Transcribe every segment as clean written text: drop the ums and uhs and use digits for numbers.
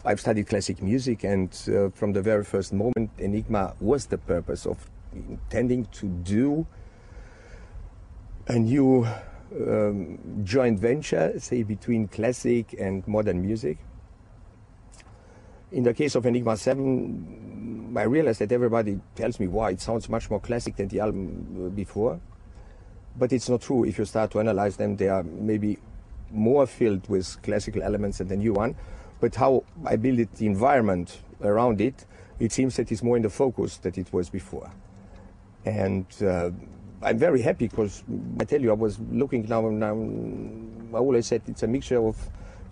I've studied classic music, and from the very first moment, Enigma was the purpose of intending to do a new joint venture, say, between classic and modern music. In the case of Enigma 7, I realized that everybody tells me, wow, it sounds much more classic than the album before. But it's not true. If you start to analyze them, they are maybe more filled with classical elements than the new one. But how I built it, the environment around it, it seems that it's more in the focus than it was before. And I'm very happy because, I tell you, I was looking now, I always said it's a mixture of,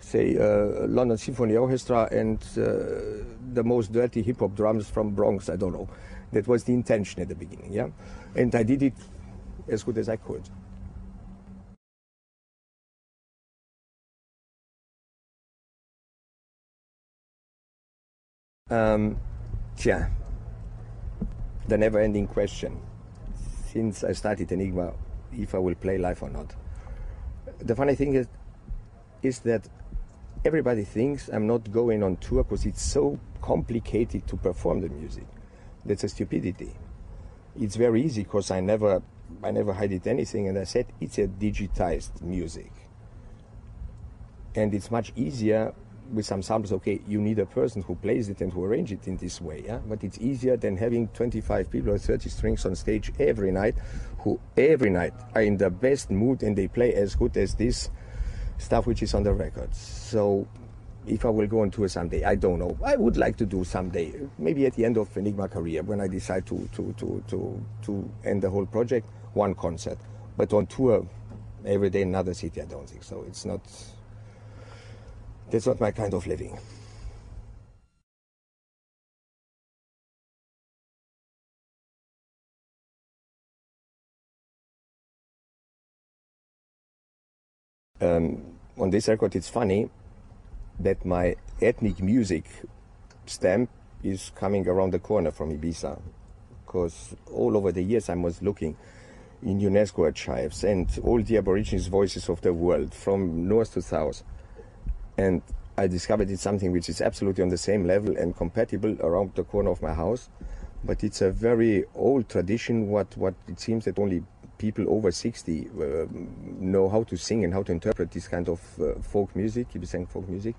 say, London Symphony Orchestra and the most dirty hip-hop drums from Bronx, I don't know. That was the intention at the beginning, yeah? And I did it as good as I could. The never-ending question. Since I started Enigma, if I will play live or not. The funny thing is that everybody thinks I'm not going on tour because it's so complicated to perform the music. That's a stupidity. It's very easy because I never hid anything, and I said it's a digitized music. And it's much easier with some samples. Okay, you need a person who plays it and who arranges it in this way, yeah? But it's easier than having 25 people or 30 strings on stage every night, who every night are in the best mood and they play as good as this stuff which is on the record. So if I will go on tour someday, I don't know. I would like to do someday, maybe at the end of Enigma career, when I decide to end the whole project, one concert. But on tour every day in another city, I don't think so. That's not my kind of living. On this record, it's funny that my ethnic music stamp is coming around the corner from Ibiza, because all over the years I was looking in UNESCO archives and all the Aborigines voices of the world, from north to south. And I discovered it's something which is absolutely on the same level and compatible around the corner of my house. But it's a very old tradition, what it seems that only people over 60 know how to sing and how to interpret this kind of folk music, Ibiza folk music.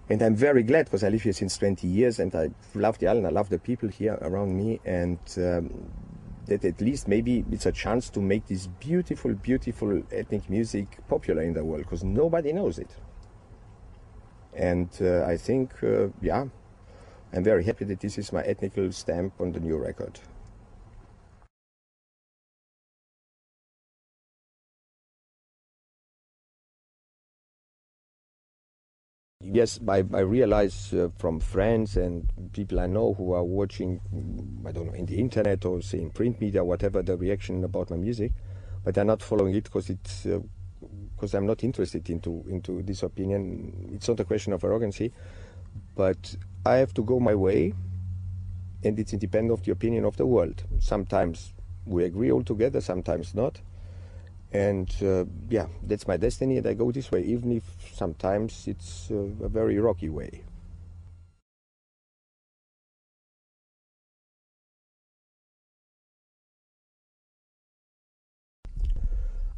And I'm very glad because I live here since 20 years and I love the island, I love the people here around me, and that at least maybe it's a chance to make this beautiful, beautiful ethnic music popular in the world, because nobody knows it. And I think, yeah, I'm very happy that this is my ethnical stamp on the new record. Yes, I realize from friends and people I know who are watching, I don't know, in the internet or say in print media, whatever, the reaction about my music, but they're not following it because I'm not interested into this opinion. It's not a question of arrogancy, but I have to go my way, and it's independent of the opinion of the world. Sometimes we agree altogether, sometimes not. And yeah, that's my destiny, and I go this way, even if sometimes it's a very rocky way.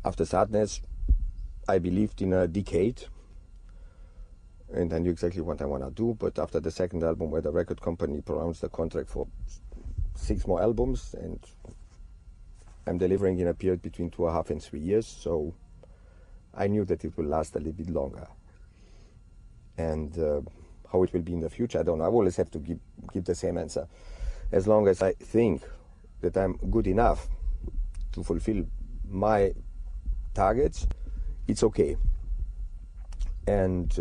After Sadness, I believed in a decade, and I knew exactly what I want to do. But after the second album, where the record company pronounced the contract for 6 more albums, and I'm delivering in a period between 2.5 and 3 years, so I knew that it will last a little bit longer. And how it will be in the future, I don't know. I always have to give the same answer. As long as I think that I'm good enough to fulfill my targets, it's okay. And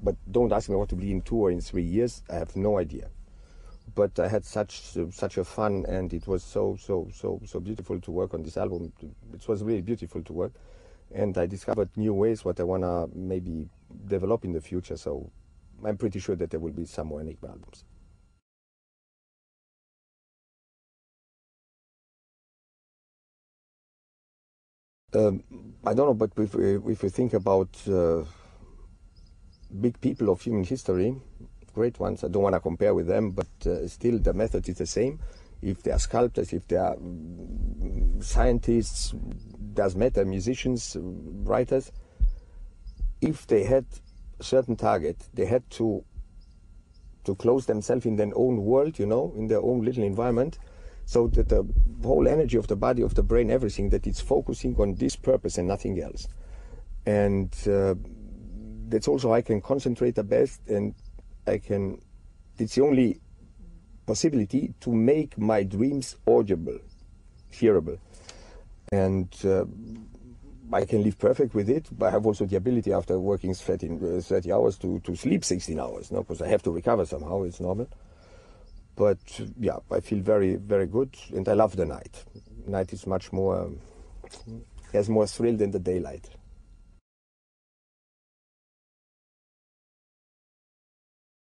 but don't ask me what to be in 2 or in 3 years. I have no idea. But I had such a fun, and it was so beautiful to work on this album. It was really beautiful to work, and I discovered new ways what I wanna maybe develop in the future. So I'm pretty sure that there will be some more Enigma albums. I don't know, but if we think about big people of human history, great ones. I don't want to compare with them, but still the method is the same. If they are sculptors, if they are scientists, doesn't matter, musicians, writers, if they had a certain target, they had to close themselves in their own world, in their own little environment, so that the whole energy of the body, of the brain, everything, that it's focusing on this purpose and nothing else. And that's also I can concentrate the best, and it's the only possibility to make my dreams audible, hearable. And I can live perfect with it, but I have also the ability after working 30 hours to sleep 16 hours, because I have to recover somehow, it's normal. But yeah, I feel very, very good, and I love the night. Night is much more, has more thrill than the daylight.